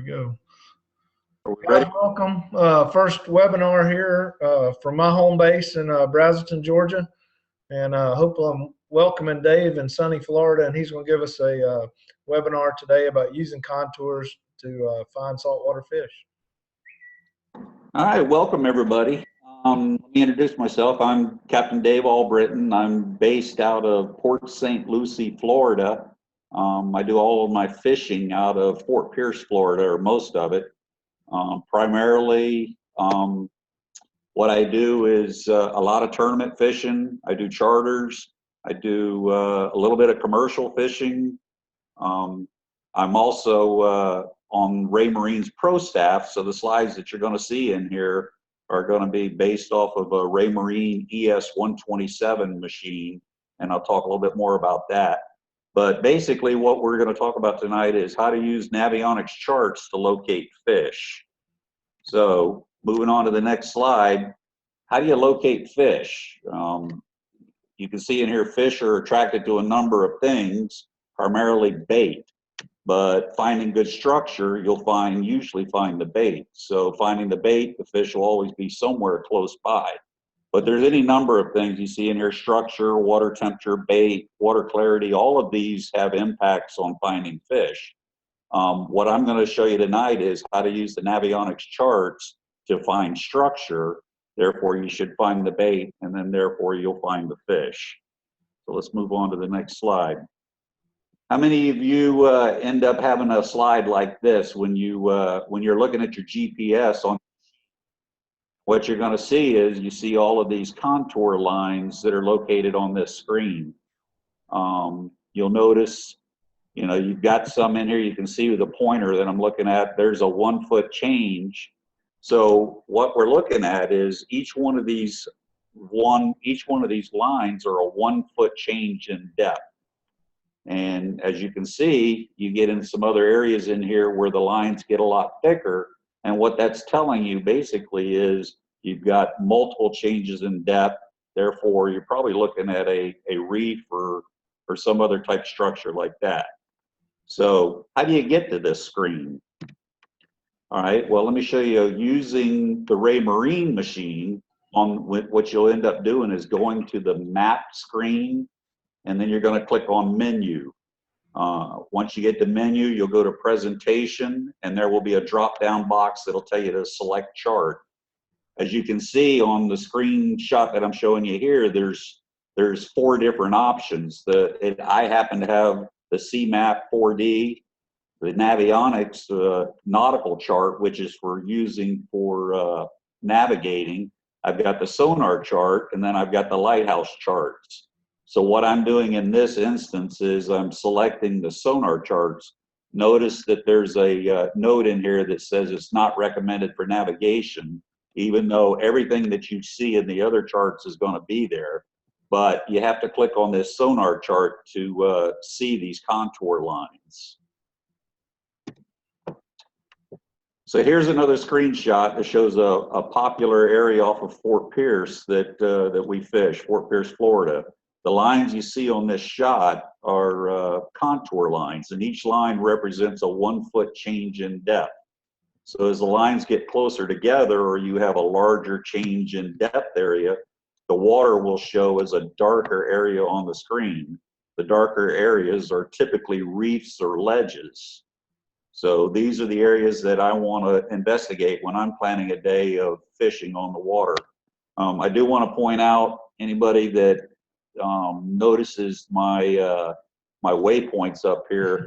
go. Are we ready? Welcome. First webinar here from my home base in Brazelton, Georgia. And hope I'm welcoming Dave in sunny Florida, and he's going to give us a webinar today about using contours to find saltwater fish. All right, welcome everybody. Let me introduce myself. I'm Captain Dave Albritton. I'm based out of Port St. Lucie, Florida. I do all of my fishing out of Fort Pierce, Florida, or most of it. Primarily, what I do is a lot of tournament fishing. I do charters. I do a little bit of commercial fishing. I'm also on Raymarine's pro staff, so the slides that you're going to see in here are going to be based off of a Raymarine ES-127 machine, and I'll talk a little bit more about that. But basically what we're going to talk about tonight is how to use navionics charts to locate fish. So moving on to the next slide, how do you locate fish? You can see in here fish are attracted to a number of things, primarily bait. But finding good structure, you'll usually find the bait. So finding the bait, the fish will always be somewhere close by. But there's any number of things you see in here: structure, water temperature, bait, water clarity. All of these have impacts on finding fish. What I'm going to show you tonight is how to use the navionics charts to find structure. Therefore, you should find the bait, and then therefore you'll find the fish. So let's move on to the next slide. How many of you end up having a slide like this when you're looking at your GPS? On what you're going to see is you see all of these contour lines that are located on this screen. You'll notice, you know, you've got some in here. You can see with the pointer that I'm looking at, there's a 1 foot change. So what we're looking at is each one of these lines are a 1 foot change in depth. And as you can see, you get in some other areas in here where the lines get a lot thicker. And what that's telling you basically is you've got multiple changes in depth. Therefore, you're probably looking at a reef or some other type structure like that. So how do you get to this screen? All right, well, let me show you using the Raymarine machine. What you'll end up doing is going to the map screen, and then you're going to click on menu. Once you get to menu, you'll go to presentation, and there will be a drop down box that'll tell you to select chart. As you can see on the screenshot that I'm showing you here, there's 4 different options. I happen to have the CMAP 4D, the navionics nautical chart, which is for using for navigating. I've got the sonar chart, and then I've got the lighthouse charts. So what I'm doing in this instance is I'm selecting the sonar charts. Notice that there's a note in here that says it's not recommended for navigation, even though everything that you see in the other charts is going to be there. But you have to click on this sonar chart to see these contour lines. So here's another screenshot that shows a popular area off of Fort Pierce that we fish, Fort Pierce, Florida. The lines you see on this shot are contour lines, and each line represents a 1 foot change in depth. So as the lines get closer together, or you have a larger change in depth area, the water will show as a darker area on the screen. The darker areas are typically reefs or ledges. So these are the areas that I want to investigate when I'm planning a day of fishing on the water. I do want to point out, anybody that notices my waypoints up here,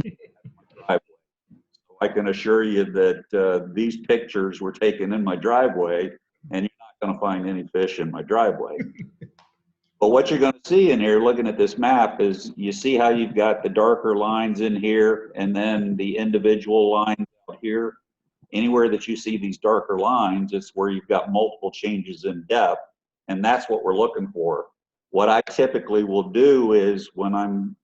I can assure you that these pictures were taken in my driveway, and you're not going to find any fish in my driveway. But what you're going to see in here, looking at this map, is you see how you've got the darker lines in here, and then the individual lines out here. Anywhere that you see these darker lines, it's where you've got multiple changes in depth, and that's what we're looking for. What I typically will do is, when I'm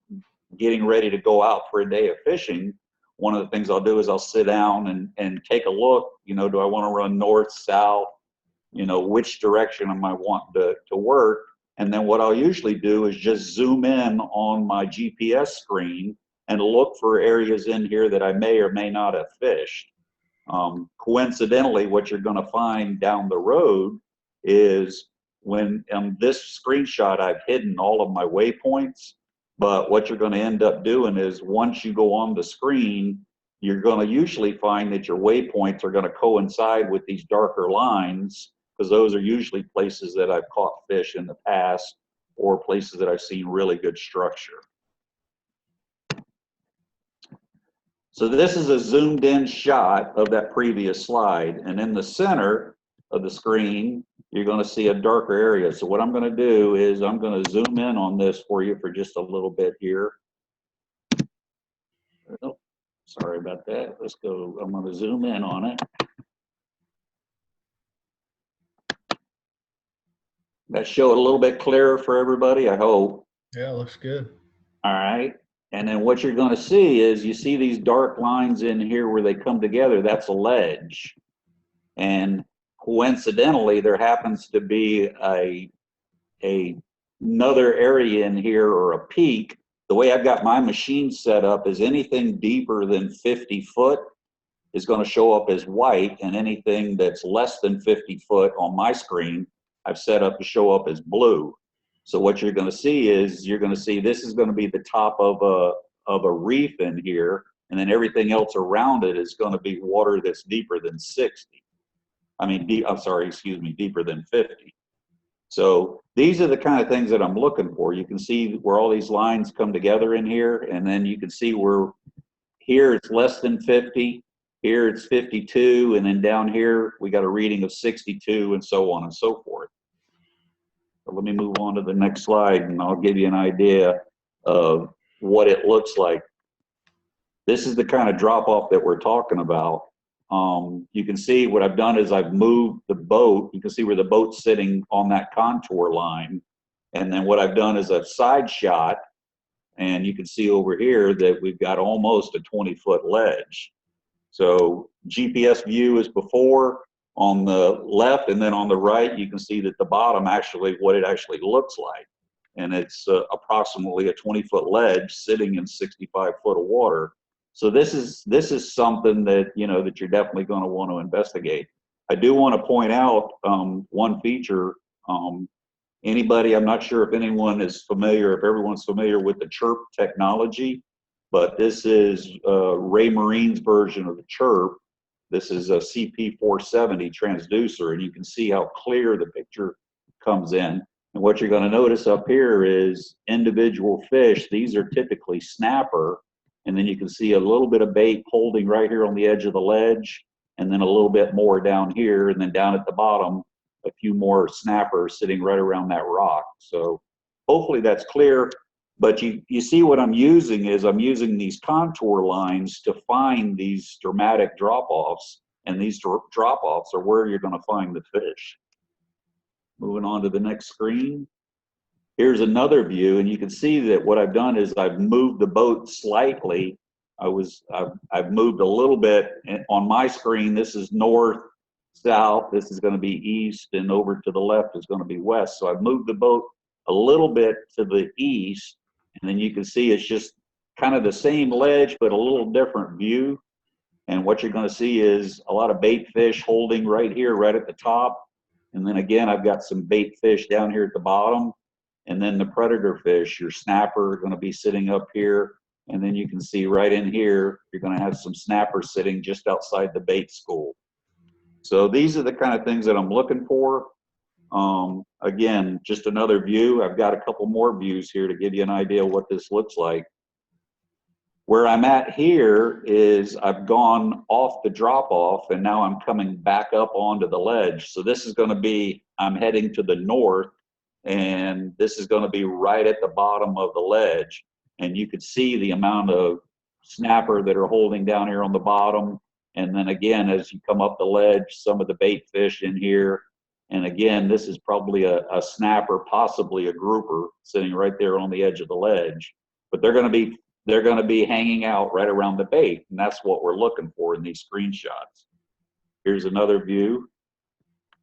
getting ready to go out for a day of fishing, one of the things I'll do is I'll sit down and take a look. You know, do I want to run north, south? You know, which direction am I wanting to work? And then what I'll usually do is just zoom in on my GPS screen and look for areas in here that I may or may not have fished. Coincidentally, what you're going to find down the road is when this screenshot, I've hidden all of my waypoints, but what you're going to end up doing is once you go on the screen, you're going to usually find that your waypoints are going to coincide with these darker lines, because those are usually places that I've caught fish in the past or places that I've seen really good structure. So this is a zoomed in shot of that previous slide, and in the center of the screen you're going to see a darker area. So what I'm going to do is I'm going to zoom in on this for you for just a little bit here. Oh, sorry about that. Let's go. I'm going to zoom in on it. That show it a little bit clearer for everybody, I hope. Yeah, looks good. All right. And then what you're going to see is you see these dark lines in here where they come together. That's a ledge. And coincidentally, there happens to be another area in here, or a peak. The way I've got my machine set up is anything deeper than 50 foot is going to show up as white, and anything that's less than 50 foot on my screen I've set up to show up as blue. So what you're going to see is you're going to see this is going to be the top of a reef in here, and then everything else around it is going to be water that's deeper than 60. I mean, deeper than 50. So these are the kind of things that I'm looking for. You can see where all these lines come together in here, and then you can see where here it's less than 50, here it's 52, and then down here we got a reading of 62, and so on and so forth. So let me move on to the next slide, and I'll give you an idea of what it looks like. This is the kind of drop off that we're talking about. You can see what I've done is I've moved the boat. You can see where the boat's sitting on that contour line. And then what I've done is a side shot, and you can see over here that we've got almost a 20-foot ledge. So GPS view is before on the left, and then on the right you can see that the bottom actually what it actually looks like. And it's approximately a 20-foot ledge sitting in 65 foot of water. So this is something that, you know, that you're definitely going to want to investigate. I do want to point out one feature. Anybody, I'm not sure if anyone is familiar, if everyone's familiar with the chirp technology, but this is Raymarine's version of the chirp. This is a CP470 transducer, and you can see how clear the picture comes in. And what you're going to notice up here is individual fish. These are typically snapper. And then you can see a little bit of bait holding right here on the edge of the ledge, and then a little bit more down here, and then down at the bottom, a few more snappers sitting right around that rock. So hopefully that's clear, but you see what I'm using is I'm using these contour lines to find these dramatic drop-offs, and these drop-offs are where you're going to find the fish. Moving on to the next screen. Here's another view, and you can see that what I've done is I've moved the boat slightly. I've moved a little bit on my screen. This is north, south. This is going to be east, and over to the left is going to be west. So I've moved the boat a little bit to the east, and then you can see it's just kind of the same ledge, but a little different view. And what you're going to see is a lot of bait fish holding right here, right at the top. And then again, I've got some bait fish down here at the bottom. And then the predator fish, your snapper, are going to be sitting up here. And then you can see right in here, you're going to have some snappers sitting just outside the bait school. So these are the kind of things that I'm looking for. Again, just another view. I've got a couple more views here to give you an idea of what this looks like. Where I'm at here is I've gone off the drop off, and now I'm coming back up onto the ledge. So this is going to be, I'm heading to the north, and this is going to be right at the bottom of the ledge. And you could see the amount of snapper that are holding down here on the bottom. And then again, as you come up the ledge, some of the bait fish in here. And again, this is probably a snapper, possibly a grouper sitting right there on the edge of the ledge. But they're going to be hanging out right around the bait. And that's what we're looking for in these screenshots. Here's another view.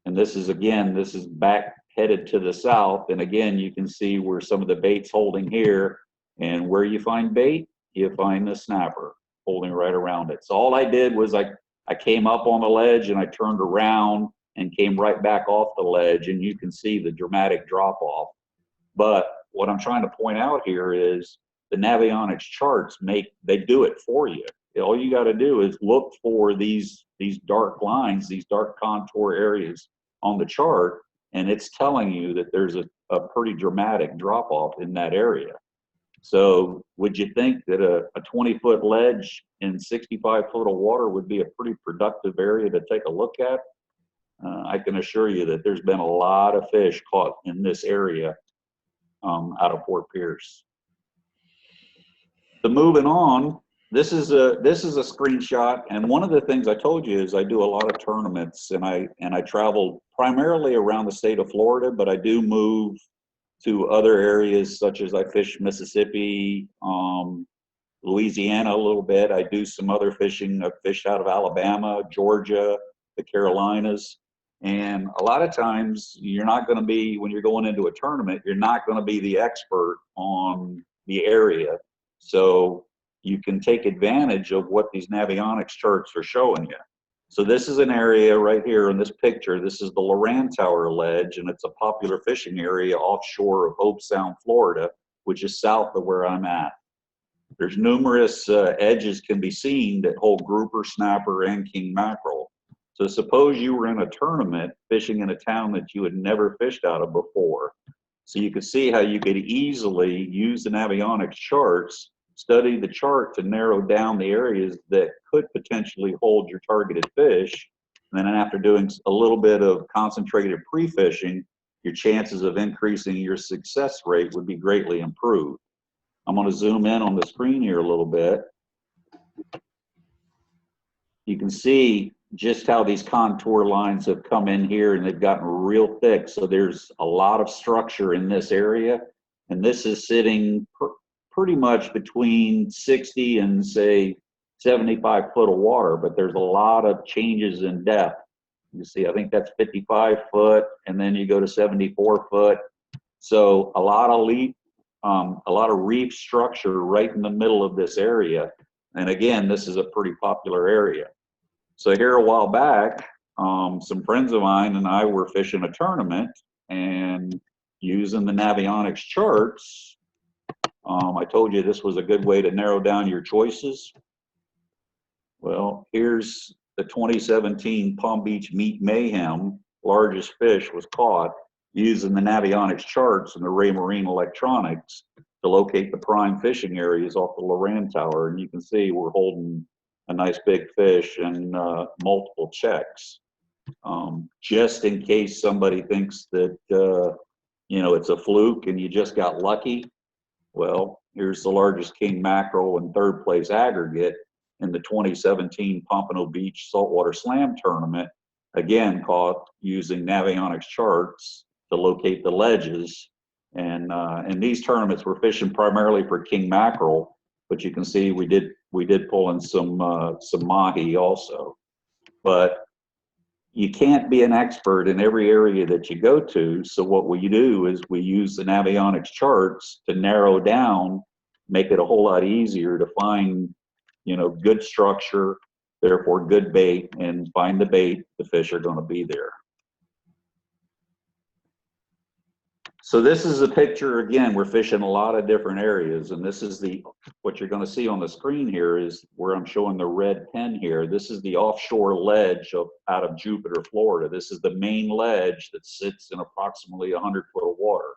And this is, again, this is back headed to the south, and again you can see where some of the bait's holding here, and where you find bait, you find the snapper holding right around it. So all I did was I I came up on the ledge and I turned around and came right back off the ledge, and you can see the dramatic drop off. But what I'm trying to point out here is the Navionics charts they do it for you. All you got to do is look for these dark lines, these dark contour areas on the chart, and it's telling you that there's a pretty dramatic drop off in that area. So would you think that a 20-foot ledge in 65 foot of water would be a pretty productive area to take a look at? I can assure you that there's been a lot of fish caught in this area out of Fort Pierce. So moving on, this is a screenshot, and one of the things I told you is I do a lot of tournaments, and I travel primarily around the state of Florida, but I do move to other areas, such as I fish Mississippi, Louisiana a little bit. I do some other fishing. I've fished out of Alabama, Georgia, the Carolinas. And a lot of times you're not going to be, when you're going into a tournament, you're not going to be the expert on the area. So you can take advantage of what these Navionics charts are showing you. So this is an area right here in this picture. This is the Loran Tower Ledge, and it's a popular fishing area offshore of Hope Sound, Florida, which is south of where I'm at. There's numerous edges can be seen that hold grouper, snapper, and king mackerel. So suppose you were in a tournament fishing in a town that you had never fished out of before. So you could see how you could easily use the Navionics charts, study the chart to narrow down the areas that could potentially hold your targeted fish. And then after doing a little bit of concentrated pre-fishing, your chances of increasing your success rate would be greatly improved. I'm going to zoom in on the screen here a little bit. You can see just how these contour lines have come in here, and they've gotten real thick. So there's a lot of structure in this area, and this is sitting pretty much between 60 and say 75 foot of water, but there's a lot of changes in depth. You see, I think that's 55 foot, and then you go to 74 foot. So a lot of reef structure right in the middle of this area. And again, this is a pretty popular area. So here a while back, some friends of mine and I were fishing a tournament, and using the Navionics charts, I told you this was a good way to narrow down your choices. Well, here's the 2017 Palm Beach Meat Mayhem. Largest fish was caught using the Navionics charts and the Raymarine electronics to locate the prime fishing areas off the Loran Tower. And you can see we're holding a nice big fish and multiple checks. Just in case somebody thinks that, it's a fluke and you just got lucky. Well, here's the largest king mackerel and third place aggregate in the 2017 Pompano Beach Saltwater Slam Tournament, again caught using Navionics charts to locate the ledges. And in these tournaments, we're fishing primarily for king mackerel, but you can see we did pull in some mahi also. But you can't be an expert in every area that you go to. So what we do is we use the Navionics charts to narrow down, make it a whole lot easier to find, good structure, therefore good bait, and find the bait, the fish are going to be there. So this is a picture, again, we're fishing a lot of different areas, and this is what you're going to see on the screen here is where I'm showing the red pen here. This is the Offshore Ledge out of Jupiter, Florida. This is the main ledge that sits in approximately 100 foot of water.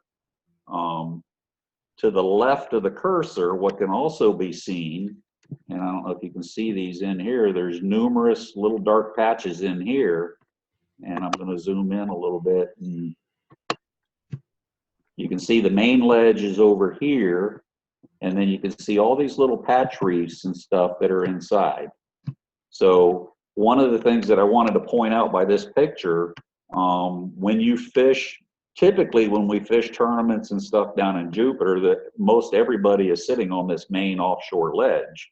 To the left of the cursor, what can also be seen, and I don't know if you can see these in here, there's numerous little dark patches in here, and I'm going to zoom in a little bit, and you can see the main ledge is over here, and then you can see all these little patch reefs and stuff that are inside. So one of the things that I wanted to point out by this picture, when you fish, typically when we fish tournaments and stuff down in Jupiter, that most everybody is sitting on this main offshore ledge.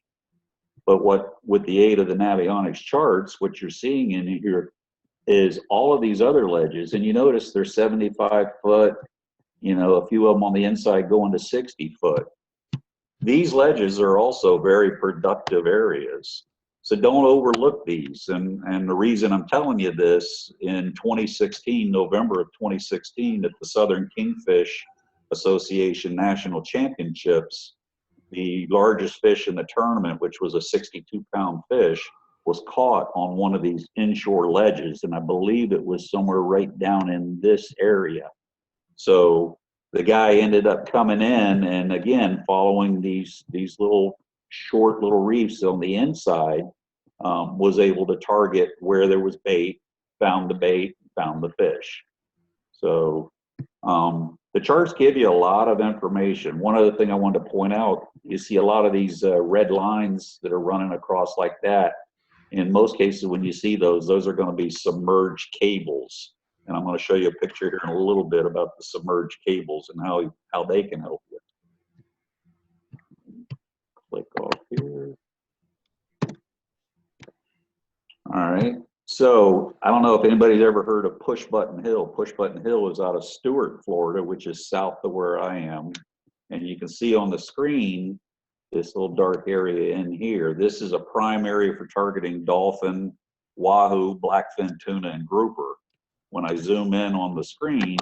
But with the aid of the Navionics charts, what you're seeing in here is all of these other ledges, and you notice they're 75 foot, a few of them on the inside going to 60 foot. These ledges are also very productive areas. So don't overlook these. And the reason I'm telling you this, in 2016, November of 2016, at the Southern Kingfish Association National Championships, the largest fish in the tournament, which was a 62-pound fish, was caught on one of these inshore ledges. And I believe it was somewhere right down in this area. So the guy ended up coming in and, again, following these little short little reefs on the inside, was able to target where there was bait, found the bait, found the fish. So the charts give you a lot of information. One other thing I wanted to point out, you see a lot of these red lines that are running across like that. In most cases, when you see those are going to be submerged cables. And I'm going to show you a picture here in a little bit about the submerged cables and how they can help you. Click off here. All right. So I don't know if anybody's ever heard of Pushbutton Hill. Pushbutton Hill is out of Stuart, Florida, which is south of where I am. And you can see on the screen this little dark area in here. This is a prime area for targeting dolphin, wahoo, blackfin tuna, and grouper. When I zoom in on the screen,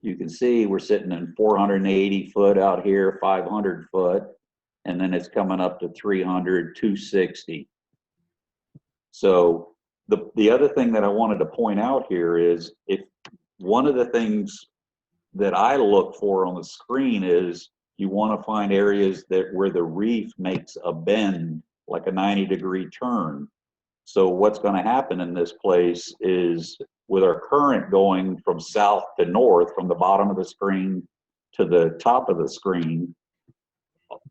you can see we're sitting in 480 foot out here, 500 foot, and then it's coming up to 300, 260. So the other thing that I wanted to point out here is, if one of the things that I look for on the screen is you want to find areas where the reef makes a bend, like a 90-degree turn. So what's going to happen in this place is, with our current going from south to north, from the bottom of the screen to the top of the screen,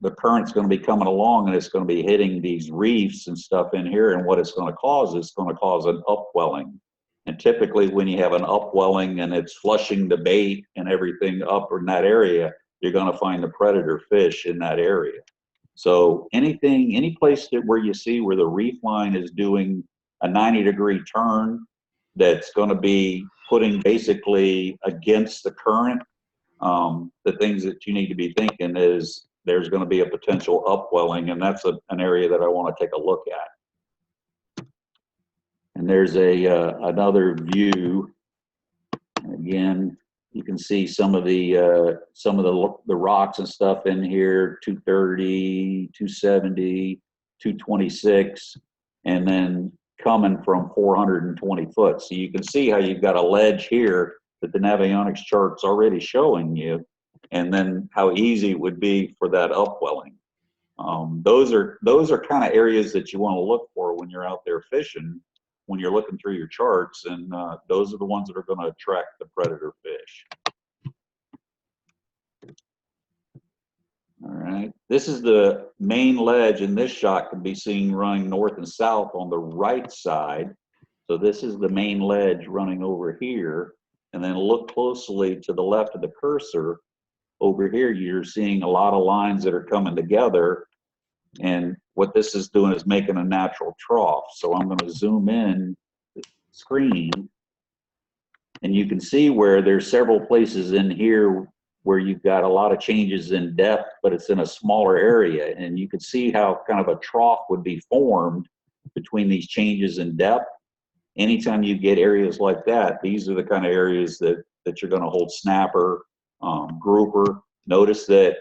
the current's going to be coming along and it's going to be hitting these reefs and stuff in here. And what it's going to cause is going to cause an upwelling. And typically when you have an upwelling and it's flushing the bait and everything up in that area, you're going to find the predator fish in that area. So any place where you see where the reef line is doing a 90-degree turn, that's going to be putting basically against the current, the things that you need to be thinking is there's going to be a potential upwelling, and that's an area that I want to take a look at. And there's another view. Again, you can see some of the rocks and stuff in here, 230, 270, 226, and then coming from 420 foot. So you can see how you've got a ledge here that the Navionics chart's already showing you, and then how easy it would be for that upwelling. Those are kind of areas that you want to look for when you're out there fishing, when you're looking through your charts, and those are the ones that are going to attract the predator fish. All right, this is the main ledge, and this shot can be seen running north and south on the right side. So this is the main ledge running over here, and then look closely to the left of the cursor. Over here, you're seeing a lot of lines that are coming together, and what this is doing is making a natural trough. So I'm going to zoom in the screen, and you can see where there's several places in here where you've got a lot of changes in depth, but it's in a smaller area. And you can see how kind of a trough would be formed between these changes in depth. Anytime you get areas like that, these are the kind of areas that you're going to hold snapper, grouper. Notice that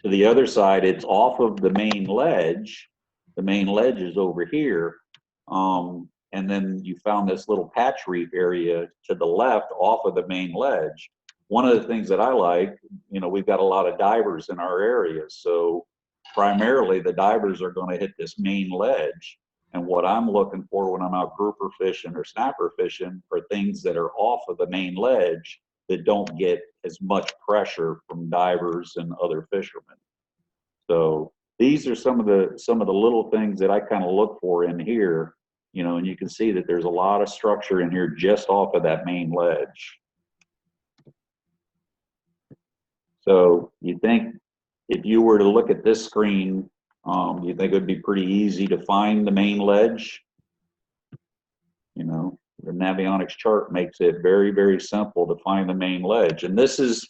to the other side, it's off of the main ledge. The main ledge is over here. And then you found this little patch reef area to the left off of the main ledge. One of the things that I like, we've got a lot of divers in our area. So primarily the divers are going to hit this main ledge. And what I'm looking for when I'm out grouper fishing or snapper fishing are things that are off of the main ledge that don't get as much pressure from divers and other fishermen. So these are some of the little things that I kind of look for in here, and you can see that there's a lot of structure in here just off of that main ledge. So you think if you were to look at this screen, you think it would be pretty easy to find the main ledge? The Navionics chart makes it very, very simple to find the main ledge. And this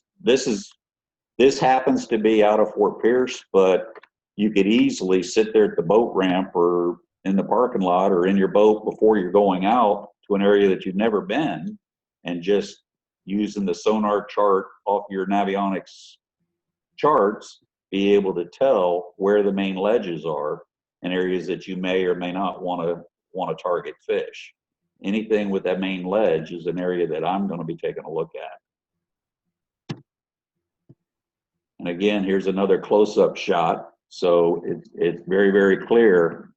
happens to be out of Fort Pierce, but you could easily sit there at the boat ramp or in the parking lot or in your boat before you're going out to an area that you've never been, and just using the sonar chart off your Navionics charts, be able to tell where the main ledges are and areas that you may or may not want to target fish. Anything with that main ledge is an area that I'm going to be taking a look at. And again, here's another close-up shot. So it's very, very clear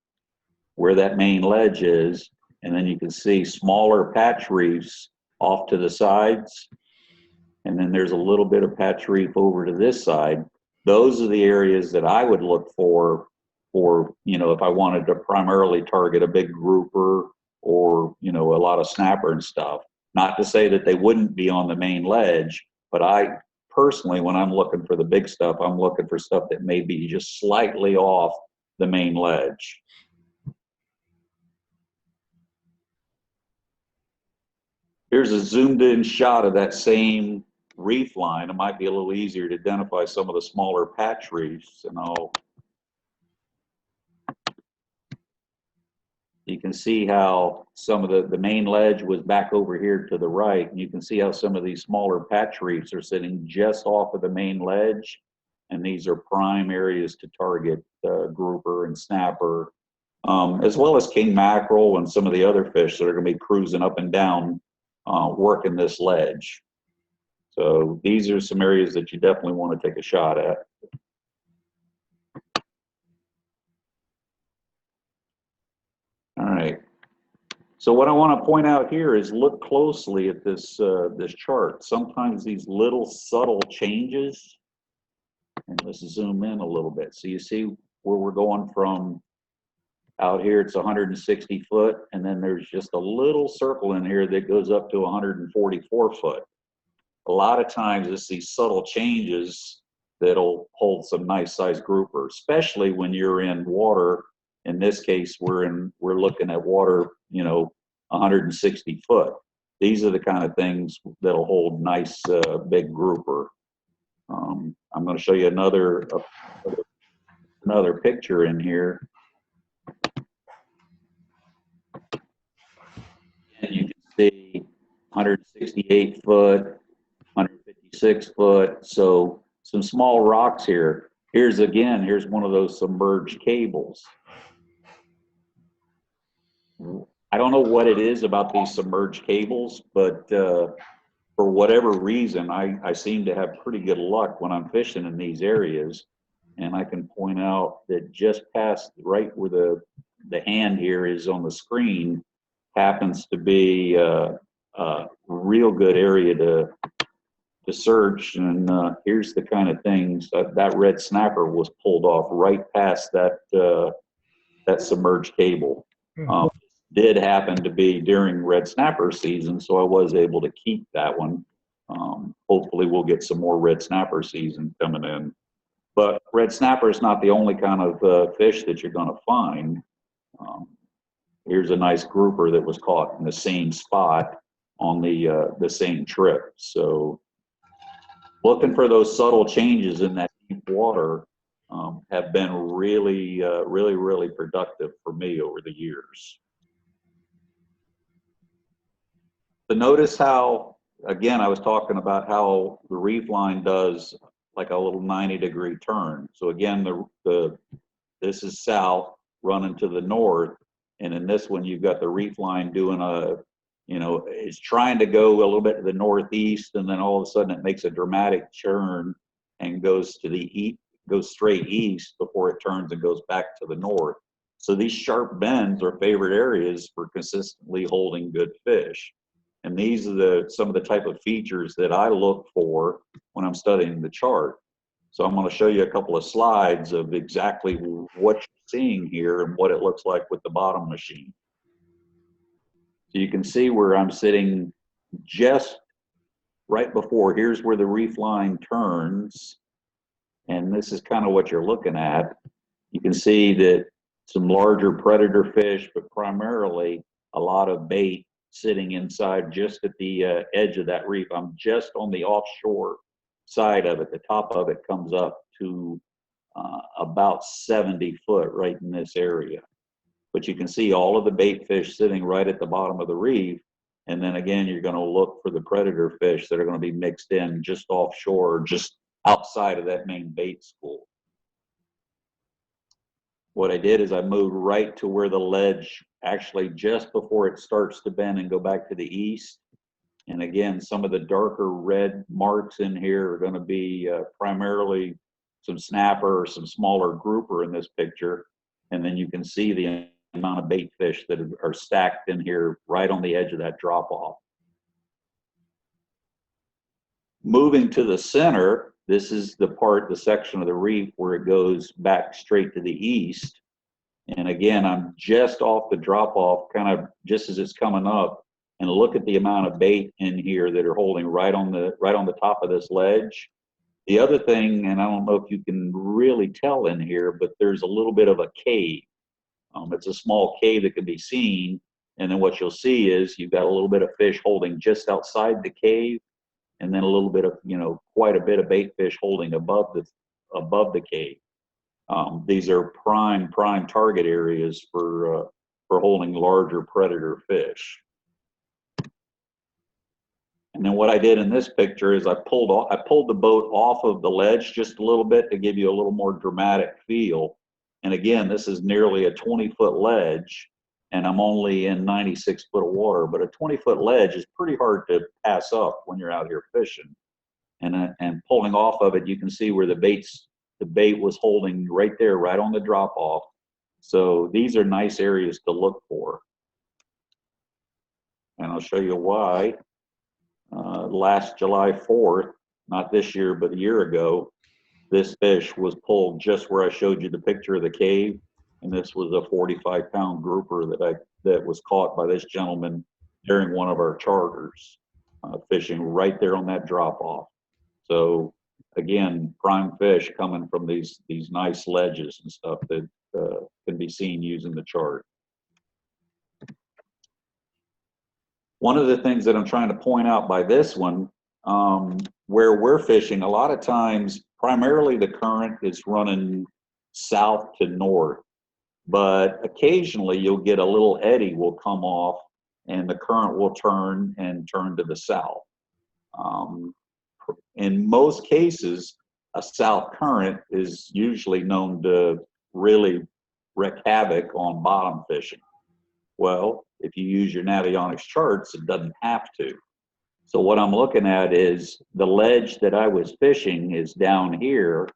where that main ledge is. And then you can see smaller patch reefs off to the sides. And then there's a little bit of patch reef over to this side. Those are the areas that I would look for, you know, if I wanted to primarily target a big grouper or, you know, a lot of snapper and stuff. Not to say that they wouldn't be on the main ledge, but I personally, when I'm looking for the big stuff, I'm looking for stuff that may be just slightly off the main ledge. Here's a zoomed in shot of that same reef line. It might be a little easier to identify some of the smaller patch reefs, and you can see how some of the main ledge was back over here to the right, and you can see how some of these smaller patch reefs are sitting just off of the main ledge, and these are prime areas to target grouper and snapper, as well as king mackerel and some of the other fish that are going to be cruising up and down working this ledge. So these are some areas that you definitely want to take a shot at. All right. So what I want to point out here is look closely at this this chart. Sometimes these little subtle changes, and let's zoom in a little bit. So you see where we're going from out here, it's 160 foot, and then there's just a little circle in here that goes up to 144 foot. A lot of times it's these subtle changes that'll hold some nice sized grouper, especially when you're in water. In this case, we're looking at water, you know, 160 foot. These are the kind of things that'll hold nice big grouper. I'm going to show you another picture in here. And you can see 168 foot, 156 foot. So some small rocks here. Here's one of those submerged cables. I don't know what it is about these submerged cables, but for whatever reason, I seem to have pretty good luck when I'm fishing in these areas. And I can point out that just past right where the hand here is on the screen happens to be a real good area to search. And here's the kind of things that red snapper was pulled off right past that submerged cable. Did happen to be during red snapper season, so I was able to keep that one. Hopefully we'll get some more red snapper season coming in. But red snapper is not the only kind of fish that you're going to find. Here's a nice grouper that was caught in the same spot on the same trip. So looking for those subtle changes in that deep water have been really, really productive for me over the years. But notice how, again, I was talking about how the Reef Line does like a little 90-degree turn. So again, this is south running to the north, and in this one you've got the Reef Line doing it's trying to go a little bit to the northeast, and then all of a sudden it makes a dramatic turn and goes to the east, goes straight east before it turns and goes back to the north. So these sharp bends are favorite areas for consistently holding good fish. And these are some of the type of features that I look for when I'm studying the chart. So I'm going to show you a couple of slides of exactly what you're seeing here and what it looks like with the bottom machine. So you can see where I'm sitting just right before. Here's where the Reef Line turns. And this is kind of what you're looking at. You can see that some larger predator fish, but primarily a lot of bait sitting inside just at the edge of that reef. I'm just on the offshore side of it. The top of it comes up to about 70 foot right in this area. But you can see all of the bait fish sitting right at the bottom of the reef. And then again, you're going to look for the predator fish that are going to be mixed in just offshore, just outside of that main bait school. What I did is I moved right to where the ledge, actually just before it starts to bend and go back to the east. And again, some of the darker red marks in here are going to be primarily some snapper or some smaller grouper in this picture. And then you can see the amount of bait fish that are stacked in here right on the edge of that drop off. Moving to the center, this is the section of the reef where it goes back straight to the east. And again, I'm just off the drop off, kind of just as it's coming up, and look at the amount of bait in here that are holding right on the top of this ledge. The other thing, and I don't know if you can really tell in here, but there's a little bit of a cave. It's a small cave that can be seen, and then what you'll see is you've got a little bit of fish holding just outside the cave, and then a little bit of, quite a bit of bait fish holding above the cave. These are prime target areas for holding larger predator fish. And then what I did in this picture is I pulled the boat off of the ledge just a little bit to give you a little more dramatic feel. And again, this is nearly a 20-foot ledge, and I'm only in 96 foot of water, but a 20-foot ledge is pretty hard to pass up when you're out here fishing. And pulling off of it, you can see where the bait was holding right there, right on the drop off. So these are nice areas to look for. And I'll show you why. Last July 4th, not this year, but a year ago, this fish was pulled just where I showed you the picture of the cave. And this was a 45-pound grouper that was caught by this gentleman during one of our charters, fishing right there on that drop off. So again, prime fish coming from these nice ledges and stuff that can be seen using the chart. One of the things that I'm trying to point out by this one, where we're fishing, a lot of times, primarily the current is running south to north, but occasionally you'll get a little eddy will come off and the current will turn to the south. In most cases, a south current is usually known to really wreak havoc on bottom fishing. Well, if you use your Navionics charts, it doesn't have to. So what I'm looking at is the ledge that I was fishing is down here,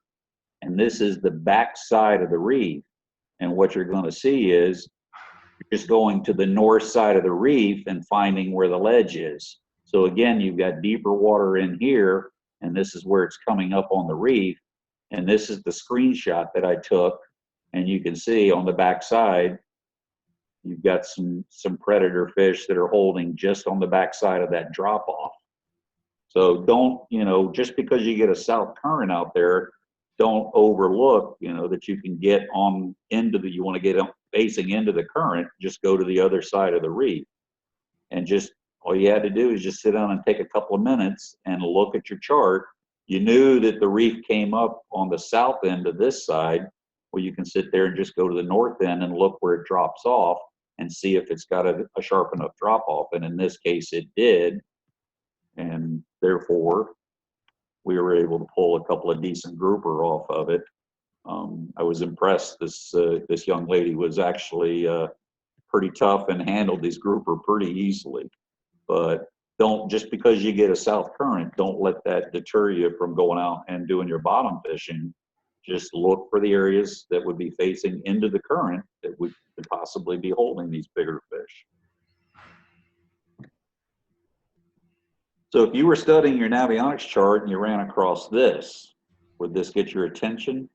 and this is the back side of the reef. And what you're going to see is you're just going to the north side of the reef and finding where the ledge is. So again, you've got deeper water in here, and this is where it's coming up on the reef. And this is the screenshot that I took, and you can see on the back side, you've got some predator fish that are holding just on the back side of that drop off. So don't, just because you get a south current out there, don't overlook, that you can get on into you want to get facing into the current, just go to the other side of the reef. And just, all you had to do is just sit down and take a couple of minutes and look at your chart. You knew that the reef came up on the south end of this side. Well, you can sit there and just go to the north end and look where it drops off and see if it's got a sharp enough drop off. And in this case, it did. And therefore, we were able to pull a couple of decent grouper off of it. I was impressed. This young lady was actually pretty tough and handled these grouper pretty easily. But don't, just because you get a south current, don't let that deter you from going out and doing your bottom fishing. Just look for the areas that would be facing into the current that would possibly be holding these bigger fish. So if you were studying your Navionics chart and you ran across this, would this get your attention?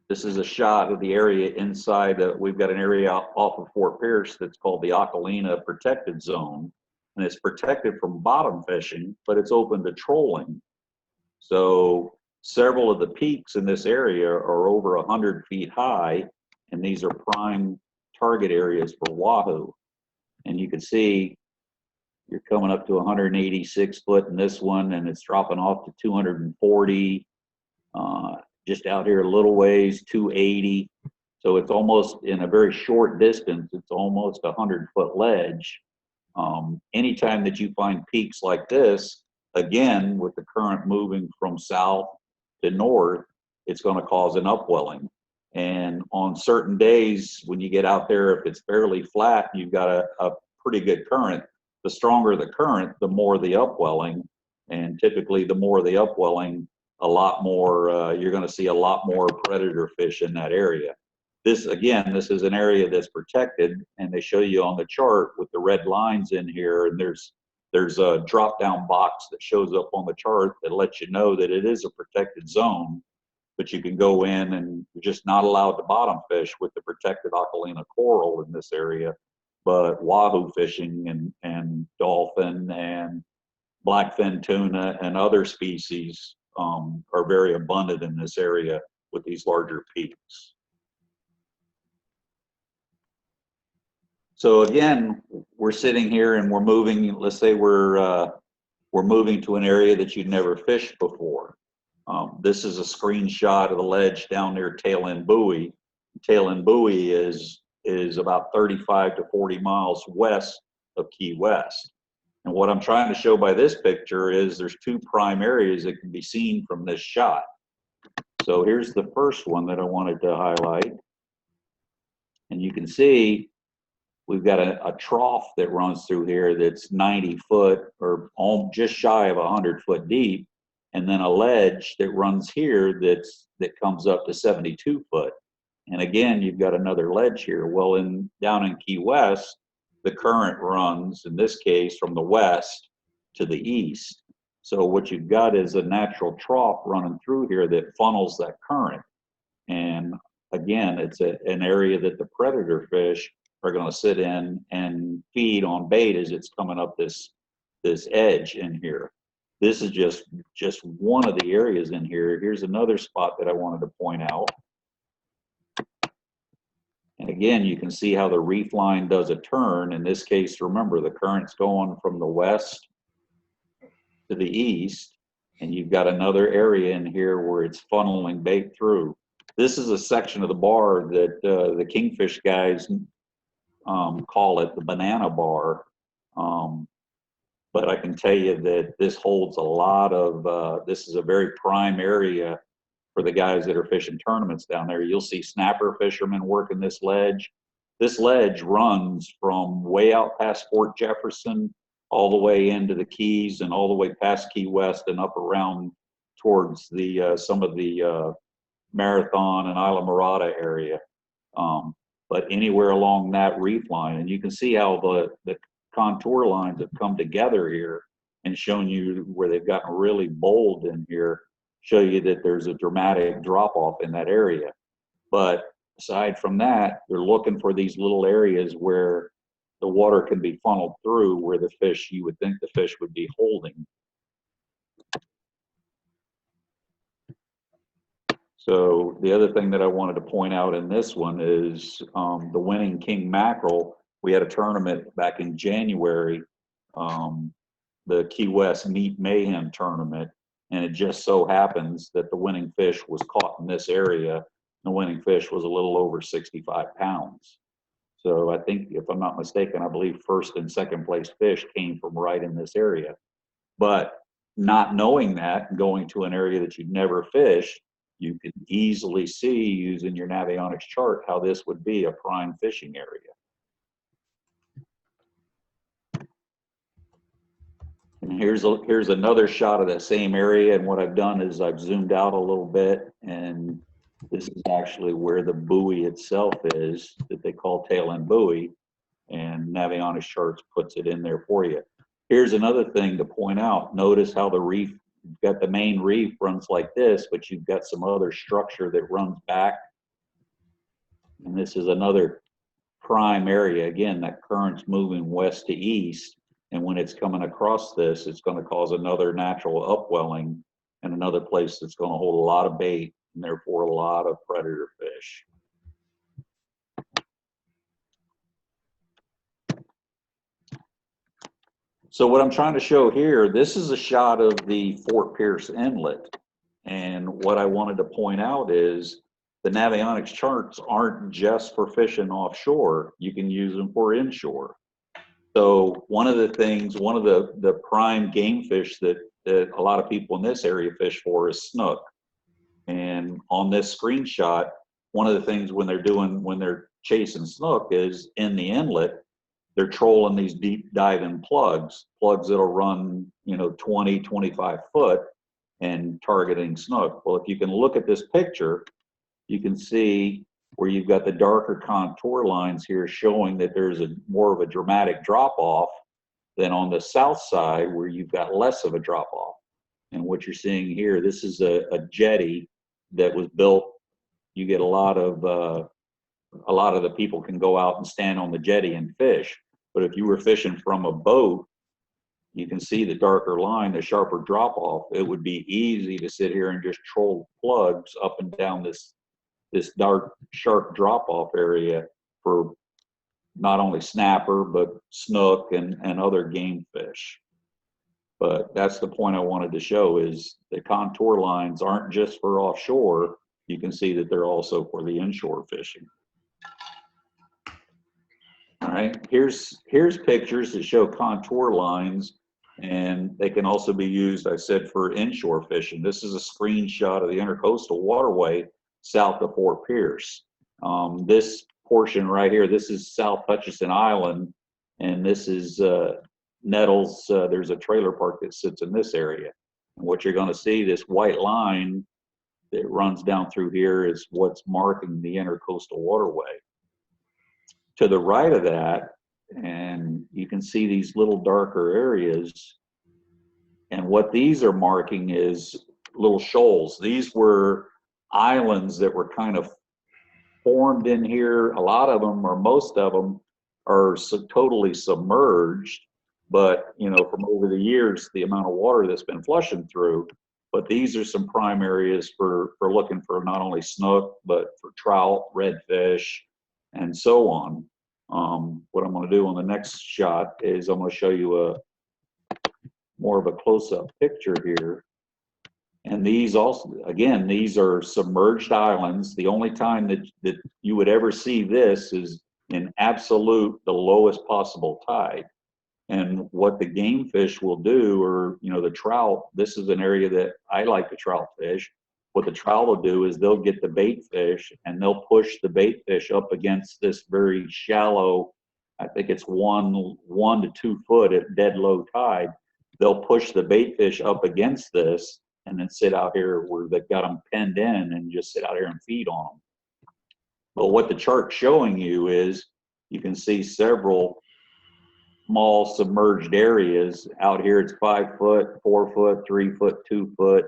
This is a shot of the area inside. We've got an area off of Fort Pierce that's called the Aqua Lena protected zone. And it's protected from bottom fishing, but it's open to trolling. So several of the peaks in this area are over 100 feet high, and these are prime target areas for Wahoo. And you can see you're coming up to 186 foot in this one, and it's dropping off to 240. just out here a little ways, 280. So it's almost in a very short distance, it's almost a 100-foot ledge. Anytime that you find peaks like this, again, with the current moving from south to north, it's going to cause an upwelling. And on certain days, when you get out there, if it's fairly flat, you've got a pretty good current. The stronger the current, the more the upwelling. And typically, the more the upwelling, a lot more, you're going to see a lot more predator fish in that area. This, again, this is an area that's protected, and they show you on the chart with the red lines in here, and there's a drop-down box that shows up on the chart that lets you know that it is a protected zone, but you can go in and you're just not allowed to bottom fish with the protected Aqua Lena coral in this area, but wahoo fishing and dolphin and blackfin tuna and other species are very abundant in this area with these larger peaks. So again, we're sitting here and we're moving, let's say we're moving to an area that you'd never fished before. This is a screenshot of the ledge down near Tail End Buoy. Tail End Buoy is about 35 to 40 miles west of Key West. And what I'm trying to show by this picture is there's two prime areas that can be seen from this shot. So here's the first one that I wanted to highlight. And you can see we've got a trough that runs through here that's 90 foot or just shy of 100 foot deep, and then a ledge that runs here that comes up to 72 foot. And again, you've got another ledge here. Well, down in Key West, the current runs, in this case, from the west to the east. So what you've got is a natural trough running through here that funnels that current. And again, it's an area that the predator fish are going to sit in and feed on bait as it's coming up this edge in here. This is just one of the areas in here. Here's another spot that I wanted to point out. And again, you can see how the reef line does a turn. In this case, remember, the current's going from the west to the east, and you've got another area in here where it's funneling bait through. This is a section of the bar that the kingfish guys call it the banana bar. But I can tell you that this holds a lot of, this is a very prime area for the guys that are fishing tournaments down there. You'll see snapper fishermen working this ledge. This ledge runs from way out past Fort Jefferson all the way into the Keys and all the way past Key West and up around towards the some of the Marathon and Isla Mirada area. But anywhere along that reef line, and you can see how the contour lines have come together here and shown you where they've gotten really bold in here, show you that there's a dramatic drop off in that area. But aside from that, they're looking for these little areas where the water can be funneled through, where the fish, you would think the fish would be holding. So the other thing that I wanted to point out in this one is the winning king mackerel. We had a tournament back in January, the Key West Meat Mayhem tournament, and it just so happens that the winning fish was caught in this area. The winning fish was a little over 65 pounds. So I think, if I'm not mistaken, I believe first and second place fish came from right in this area. But not knowing that, going to an area that you'd never fished, you can easily see using your Navionics chart how this would be a prime fishing area. And here's another shot of that same area, and what I've done is I've zoomed out a little bit, and this is actually where the buoy itself is that they call Tail End Buoy, and Navionics charts puts it in there for you. Here's another thing to point out. Notice how the reef, you've got the main reef runs like this, but you've got some other structure that runs back. And this is another prime area. Again, that current's moving west to east. And when it's coming across this, it's going to cause another natural upwelling and another place that's going to hold a lot of bait and therefore a lot of predator fish. So what I'm trying to show here, this is a shot of the Fort Pierce Inlet. And what I wanted to point out is the Navionics charts aren't just for fishing offshore. You can use them for inshore. So one of the things, one of the prime game fish that a lot of people in this area fish for is snook. And on this screenshot, one of the things when they're chasing snook is in the inlet, they're trolling these deep diving plugs that'll run, 20, 25 foot and targeting snook. Well, if you can look at this picture, you can see where you've got the darker contour lines here showing that there's more of a dramatic drop off than on the south side where you've got less of a drop off. And what you're seeing here, this is a jetty that was built. You get a lot of the people can go out and stand on the jetty and fish. But if you were fishing from a boat, you can see the darker line, the sharper drop off. It would be easy to sit here and just troll plugs up and down this dark, sharp drop off area for not only snapper, but snook and other game fish. But that's the point I wanted to show is the contour lines aren't just for offshore. You can see that they're also for the inshore fishing. All right, here's pictures that show contour lines, and they can also be used, I said, for inshore fishing. This is a screenshot of the Intercoastal Waterway south of Fort Pierce. This portion right here, this is South Hutchison Island, and this is Nettles. There's a trailer park that sits in this area. And what you're going to see, this white line that runs down through here is what's marking the Intercoastal Waterway. To the right of that, and you can see these little darker areas, and what these are marking is little shoals. These were islands that were kind of formed in here. A lot of them, or most of them, are totally submerged, but from over the years, the amount of water that's been flushing through. But these are some prime areas for looking for not only snook, but for trout, redfish, and so on. What I'm going to do on the next shot is I'm going to show you more of a close-up picture here. And these also, again, these are submerged islands. The only time that you would ever see this is in absolute the lowest possible tide. And what the game fish will do, or the trout, this is an area that I like to trout fish. What the trout will do is they'll get the bait fish and they'll push the bait fish up against this very shallow, I think it's 1 to 2 foot at dead low tide. They'll push the bait fish up against this and then sit out here where they've got them penned in and just sit out here and feed on them. But what the chart's showing you is you can see several small submerged areas. Out here it's 5 foot, 4 foot, 3 foot, 2 foot.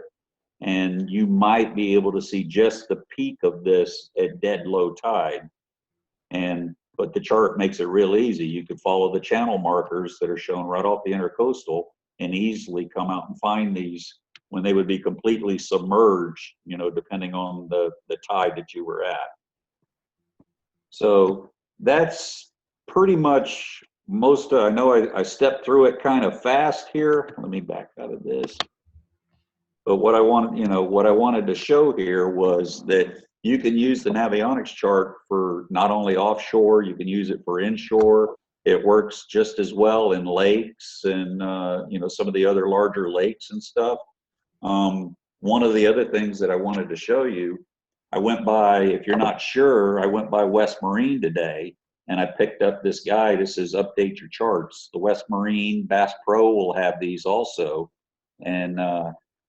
And you might be able to see just the peak of this at dead low tide. But the chart makes it real easy. You could follow the channel markers that are shown right off the intercoastal and easily come out and find these when they would be completely submerged, depending on the tide that you were at. So that's pretty much most, I know I stepped through it kind of fast here. Let me back out of this. But what I wanted to show here was that you can use the Navionics chart for not only offshore, you can use it for inshore. It works just as well in lakes and some of the other larger lakes and stuff. One of the other things that I wanted to show you, I went by, if you're not sure, I went by West Marine today and I picked up this guide that says update your charts. The West Marine Bass Pro will have these also. And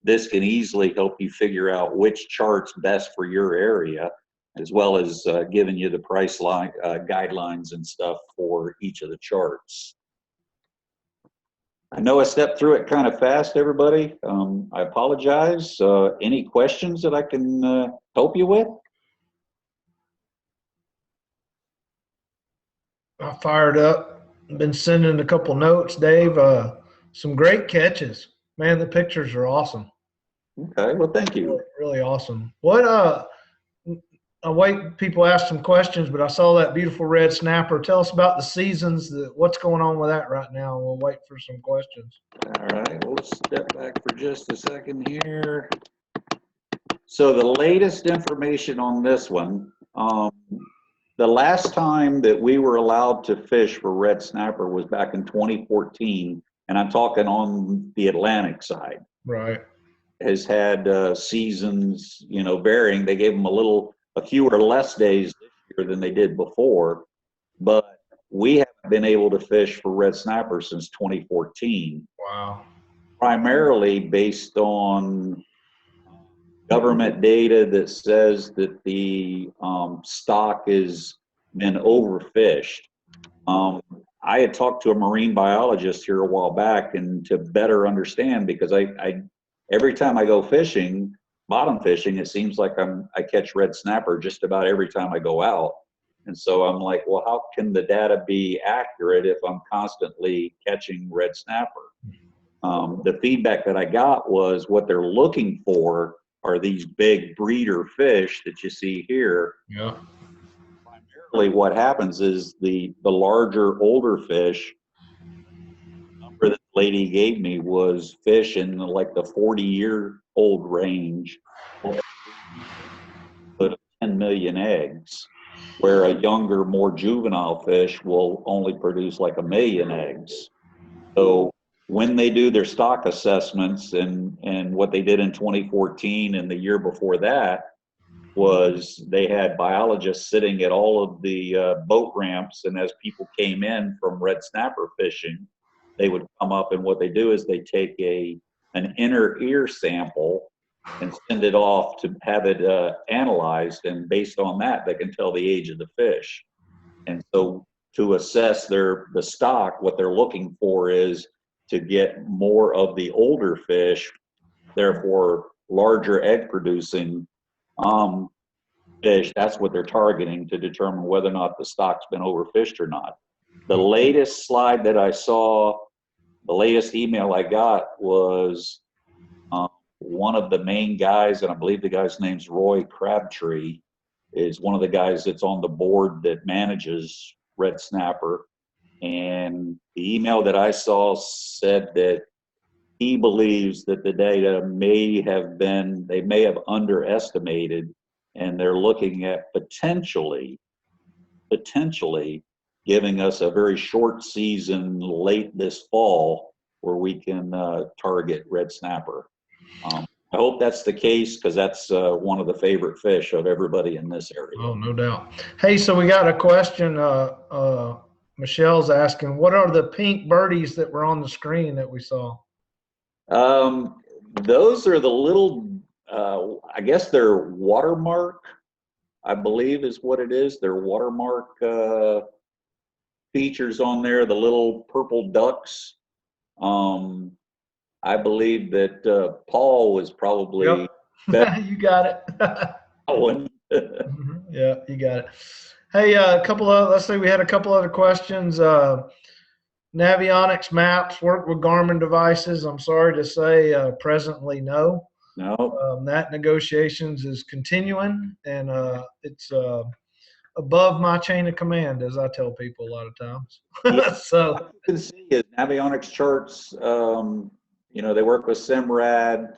this can easily help you figure out which chart's best for your area, as well as giving you the price line guidelines and stuff for each of the charts. I know I stepped through it kind of fast, everybody. I apologize. Any questions that I can help you with? I fired up. Been sending a couple notes, Dave. Some great catches. Man, the pictures are awesome. Okay, well, thank you. Really awesome. What I wait, people ask some questions, but I saw that beautiful red snapper. Tell us about the seasons, what's going on with that right now. We'll wait for some questions. All right, well, let's step back for just a second here. So the latest information on this one, the last time that we were allowed to fish for red snapper was back in 2014, and I'm talking on the Atlantic side. Right. Has had seasons, you know, varying. They gave them a few or less days this year than they did before, but we haven't been able to fish for red snapper since 2014. Wow. Primarily based on government data that says that the stock has been overfished. I had talked to a marine biologist here a while back, and to better understand, because I every time I go fishing, bottom fishing, it seems like I catch red snapper just about every time I go out. And so I'm like, well, how can the data be accurate if I'm constantly catching red snapper? The feedback that I got was what they're looking for are these big breeder fish that you see here. Yeah. Primarily what happens is the larger, older fish, the number that the lady gave me was fish in like the 40-year-old range, put 10 million eggs, where a younger, more juvenile fish will only produce like 1 million eggs. So when they do their stock assessments, and what they did in 2014 and the year before that was they had biologists sitting at all of the boat ramps, and as people came in from red snapper fishing, they would come up, and what they do is they take an inner ear sample and send it off to have it analyzed, and based on that they can tell the age of the fish. And so to assess the stock, what they're looking for is to get more of the older fish, therefore larger egg producing fish. That's what they're targeting to determine whether or not the stock's been overfished or not. The latest slide that I saw, the latest email I got was one of the main guys, and I believe the guy's name's Roy Crabtree, is one of the guys that's on the board that manages red snapper. And the email that I saw said that he believes that the data they may have underestimated, and they're looking at potentially giving us a very short season late this fall where we can target red snapper. I hope that's the case, because that's one of the favorite fish of everybody in this area. Oh, no doubt. Hey, so we got a question. Michelle's asking, what are the pink birdies that were on the screen that we saw? Those are the little, I guess they're watermark, I believe is what it is. They're watermark features on there, the little purple ducks. I believe that Paul was probably Yep. You got it. one. Yeah, you got it. Hey, let's say we had a couple other questions. Navionics maps work with Garmin devices. I'm sorry to say, presently no. No. That negotiations is continuing, and it's above my chain of command, as I tell people a lot of times. Yeah. So you can see is Navionics charts. You know, they work with Simrad.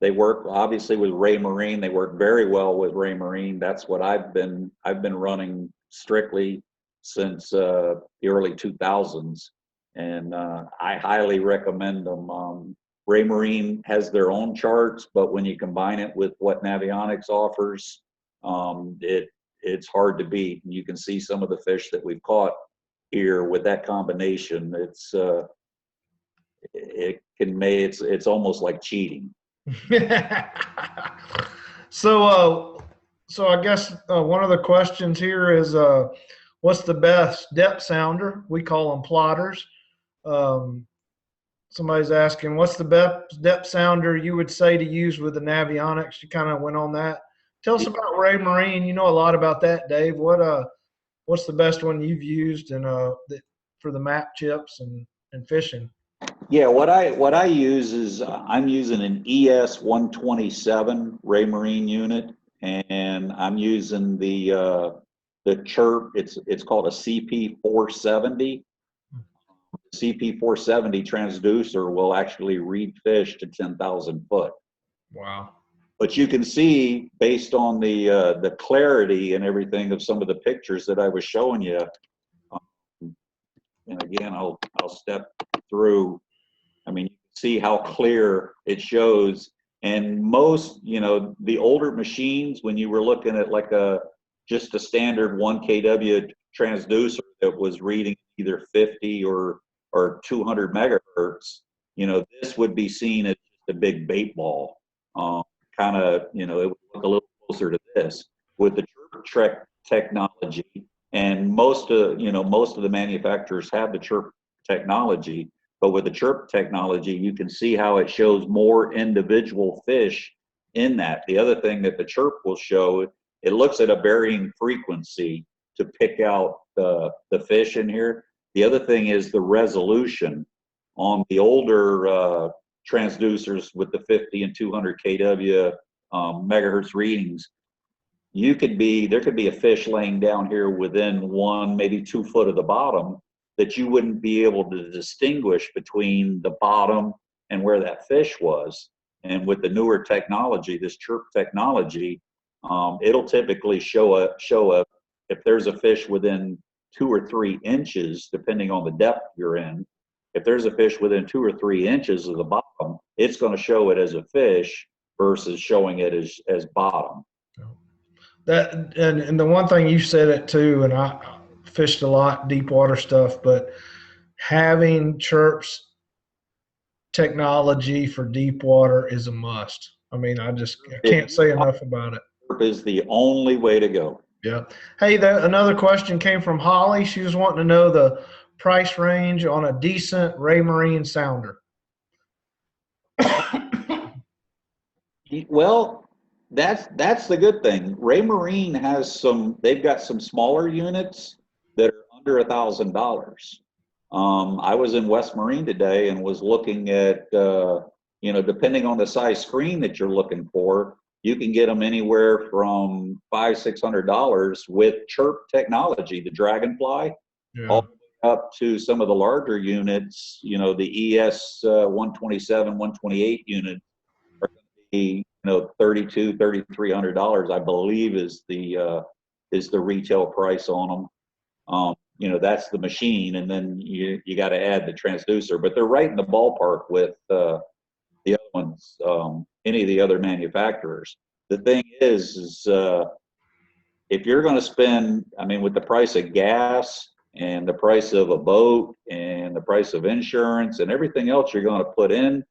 They work obviously with Raymarine. They work very well with Raymarine. That's what I've been running strictly since the early 2000s, and I highly recommend them. Raymarine has their own charts, but when you combine it with what Navionics offers, it's hard to beat. And you can see some of the fish that we've caught here with that combination. It's almost like cheating. So I guess one of the questions here is, what's the best depth sounder? We call them plotters. Somebody's asking, what's the best depth sounder you would say to use with the Navionics? You kind of went on that. Tell us about Raymarine. You know a lot about that, Dave. What's the best one you've used and for the map chips and fishing? Yeah, what I use is I'm using an ES-127 Raymarine unit, and I'm using the chirp. It's called a CP470. CP470 transducer will actually read fish to 10,000 foot. Wow. But you can see, based on the clarity and everything of some of the pictures that I was showing you, and again, I'll step through. I mean, you can see how clear it shows. And most, you know, the older machines, when you were looking at like just a standard 1 kW transducer that was reading either 50 or 200 megahertz, you know, this would be seen as just a big bait ball. Kind of, you know, it would look a little closer to this with the chirp technology. And most of the manufacturers have the chirp technology, but with the chirp technology, you can see how it shows more individual fish in that. The other thing that the chirp will show, it looks at a varying frequency to pick out the fish in here. The other thing is the resolution on the older transducers with the 50 and 200 kW megahertz readings. There could be a fish laying down here within 1, maybe 2 foot of the bottom that you wouldn't be able to distinguish between the bottom and where that fish was. And with the newer technology, this chirp technology, it'll typically show if there's a fish within 2 or 3 inches, depending on the depth you're in. If there's a fish within 2 or 3 inches of the bottom, it's going to show it as a fish versus showing it as bottom. That and the one thing you said it too, and I fished a lot deep water stuff, but having chirps technology for deep water is a must. I mean, I can't say enough about it. Chirp is the only way to go. Yeah. Hey, another question came from Holly. She was wanting to know the price range on a decent Raymarine sounder. Well, that's the good thing. Raymarine has they've got some smaller units that are under $1,000. I was in West Marine today and was looking at, depending on the size screen that you're looking for, you can get them anywhere from $500–600 with chirp technology, the Dragonfly, all the way up to some of the larger units. You know, the ES 127, 128 unit are going to be, $3,200, $3,300, I believe, is the retail price on them. That's the machine, and then you got to add the transducer. But they're right in the ballpark with the other ones, any of the other manufacturers. The thing is if you're going to spend, with the price of gas and the price of a boat and the price of insurance and everything else you're going to put in,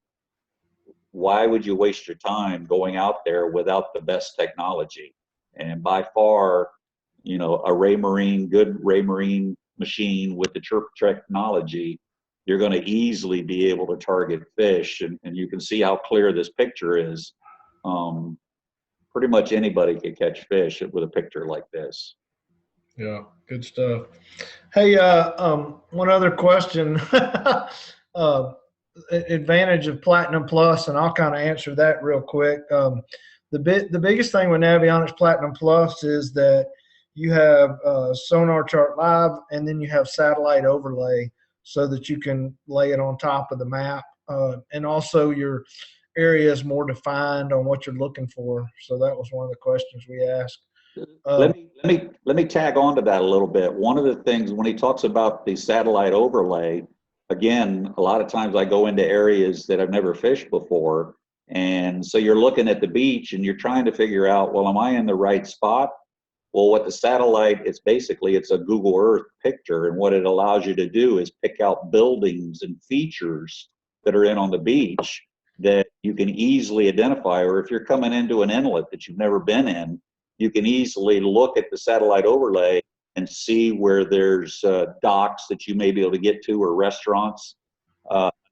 why would you waste your time going out there without the best technology? And by far, a good Raymarine machine with the chirp technology, you're going to easily be able to target fish. And you can see how clear this picture is. Pretty much anybody can catch fish with a picture like this. Yeah, good stuff. Hey, one other question. Advantage of Platinum Plus, and I'll kind of answer that real quick. The biggest thing with Navionics Platinum Plus is that you have sonar chart live, and then you have satellite overlay so that you can lay it on top of the map, and also your area is more defined on what you're looking for. So that was one of the questions we asked. Let me tag on to that a little bit. One of the things when he talks about the satellite overlay, again, a lot of times I go into areas that I've never fished before, and so you're looking at the beach and you're trying to figure out, well, am I in the right spot? Well, what the satellite is, basically it's a Google Earth picture, and what it allows you to do is pick out buildings and features that are on the beach that you can easily identify. Or if you're coming into an inlet that you've never been in, you can easily look at the satellite overlay and see where there's docks that you may be able to get to, or restaurants.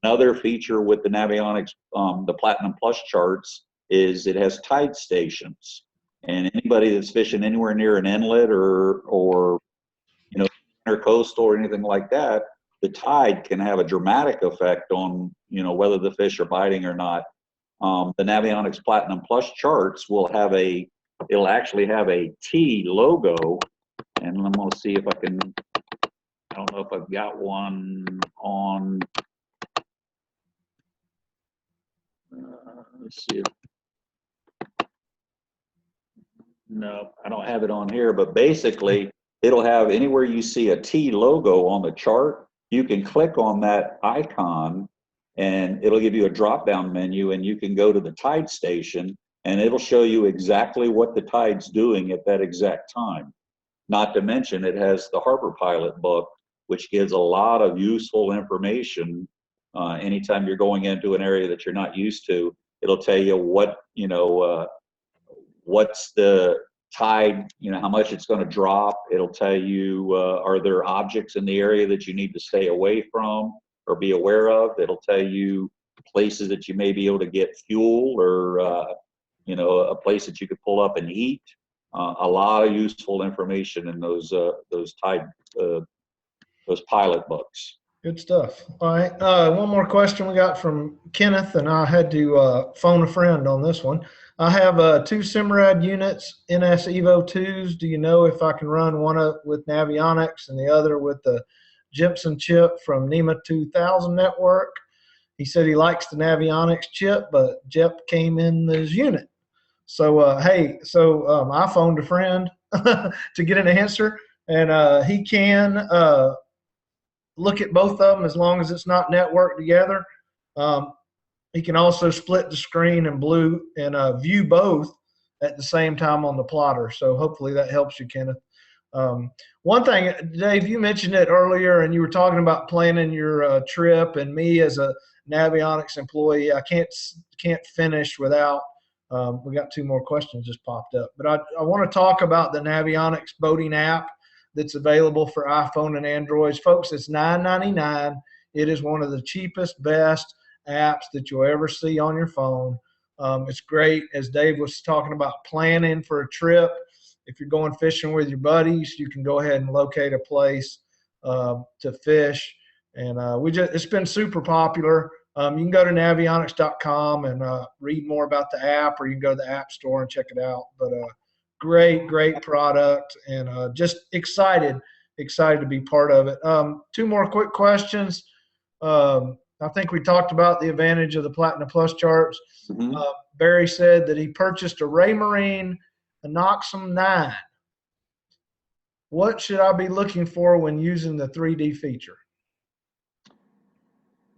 Another feature with the Navionics, the Platinum Plus charts, is it has tide stations. And anybody that's fishing anywhere near an inlet or intercoastal or anything like that, the tide can have a dramatic effect on whether the fish are biting or not. The Navionics Platinum Plus charts it'll actually have a T logo, and I'm going to see if I don't know if I've got one on. Let's see if No, I don't have it on here, but basically it'll have anywhere you see a T logo on the chart, you can click on that icon and it'll give you a drop down menu and you can go to the tide station and it'll show you exactly what the tide's doing at that exact time. Not to mention it has the Harbor Pilot book, which gives a lot of useful information. Anytime you're going into an area that you're not used to, it'll tell you what, what's the tide, how much it's going to drop. It'll tell you, are there objects in the area that you need to stay away from or be aware of. It'll tell you places that you may be able to get fuel or, a place that you could pull up and eat. A lot of useful information in those pilot books. Good stuff. All right. One more question we got from Kenneth, and I had to phone a friend on this one. I have 2 Simrad units, NS Evo 2s. Do you know if I can run one with Navionics and the other with the Gypsum chip from NEMA 2000 network? He said he likes the Navionics chip, but JEP came in his unit. So, I phoned a friend to get an answer, and he can look at both of them as long as it's not networked together. He can also split the screen and view both at the same time on the plotter. So hopefully that helps you, Kenneth. One thing, Dave, you mentioned it earlier, and you were talking about planning your trip. And me as a Navionics employee, I can't finish without. We got 2 more questions just popped up, but I want to talk about the Navionics boating app that's available for iPhone and Androids. Folks, it's $9.99. It is one of the cheapest, best apps that you'll ever see on your phone. It's great, as Dave was talking about, planning for a trip. If you're going fishing with your buddies, you can go ahead and locate a place to fish. And it's been super popular. You can go to navionics.com and read more about the app, or you can go to the App Store and check it out. But great product, and just excited to be part of it. 2 more quick questions. I think we talked about the advantage of the Platinum Plus charts. Mm-hmm. Barry said that he purchased a Raymarine Anoxum 9. What should I be looking for when using the 3D feature?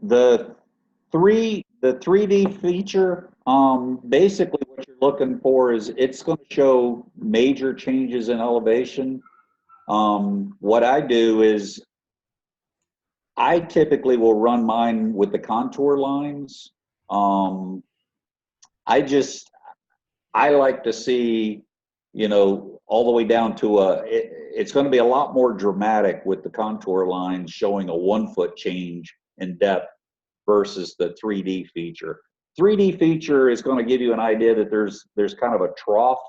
The 3D feature, basically what you're looking for is it's going to show major changes in elevation. What I do is I typically will run mine with the contour lines. I like to see, all the way down to it's going to be a lot more dramatic with the contour lines showing a 1-foot change in depth versus the 3D feature. 3D feature is going to give you an idea that there's kind of a trough,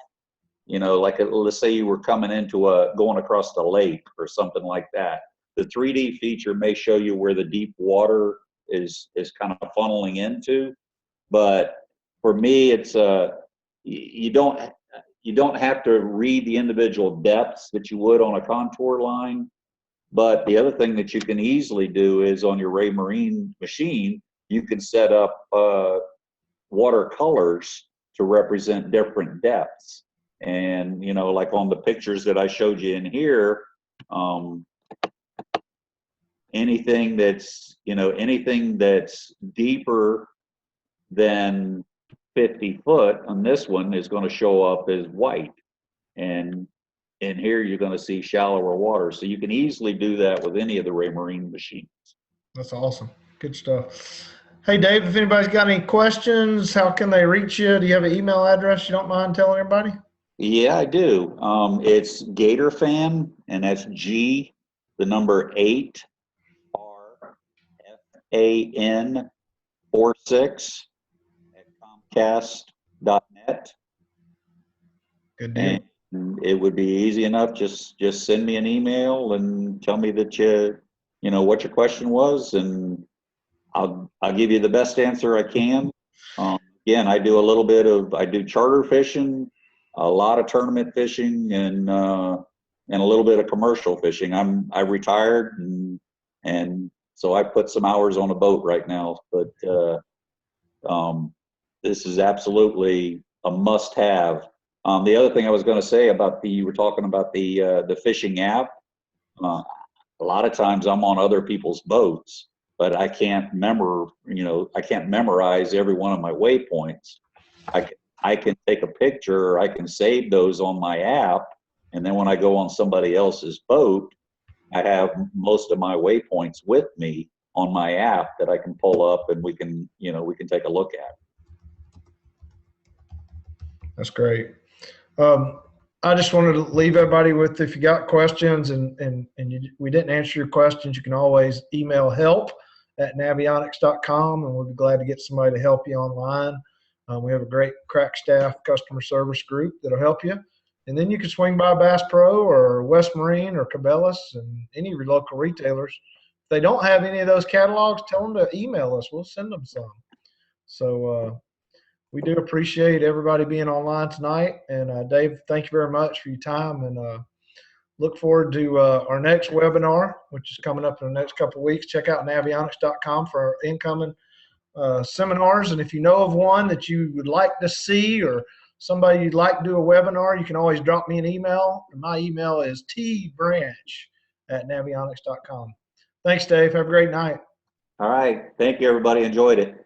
like let's say you were going across the lake or something like that. The 3D feature may show you where the deep water is kind of funneling into, but for me, it's you don't have to read the individual depths that you would on a contour line. But the other thing that you can easily do is on your Raymarine machine, you can set up watercolors to represent different depths. And, like on the pictures that I showed you in here, anything that's deeper than 50 foot on this one is going to show up as white. And in here, you're going to see shallower water. So you can easily do that with any of the Raymarine machines. That's awesome. Good stuff. Hey, Dave, if anybody's got any questions, how can they reach you? Do you have an email address you don't mind telling everybody? Yeah, I do. It's GatorFan, and that's G, the number 8, RFAN 46 at Comcast.net. Good deal. And it would be easy enough. Just send me an email and tell me that what your question was, and I'll give you the best answer I can. Again, I do charter fishing, a lot of tournament fishing, and a little bit of commercial fishing. I retired, and so I put some hours on a boat right now. But this is absolutely a must-have The other thing I was going to say about you were talking about the fishing app. A lot of times I'm on other people's boats, but I can't I can't memorize every one of my waypoints. I can take a picture, or I can save those on my app, and then when I go on somebody else's boat, I have most of my waypoints with me on my app that I can pull up, and we can take a look at. That's great. I just wanted to leave everybody with, if you got questions and we didn't answer your questions, you can always email help@navionics.com, and we'll be glad to get somebody to help you online. We have a great crack staff customer service group that'll help you. And then you can swing by Bass Pro or West Marine or Cabela's and any local retailers. If they don't have any of those catalogs, tell them to email us. We'll send them some. So we do appreciate everybody being online tonight. And Dave, thank you very much for your time. And look forward to our next webinar, which is coming up in the next couple of weeks. Check out navionics.com for our incoming seminars. And if you know of one that you would like to see, or somebody you'd like to do a webinar, you can always drop me an email. And my email is tbranch@navionics.com. Thanks, Dave. Have a great night. All right. Thank you, everybody. Enjoyed it.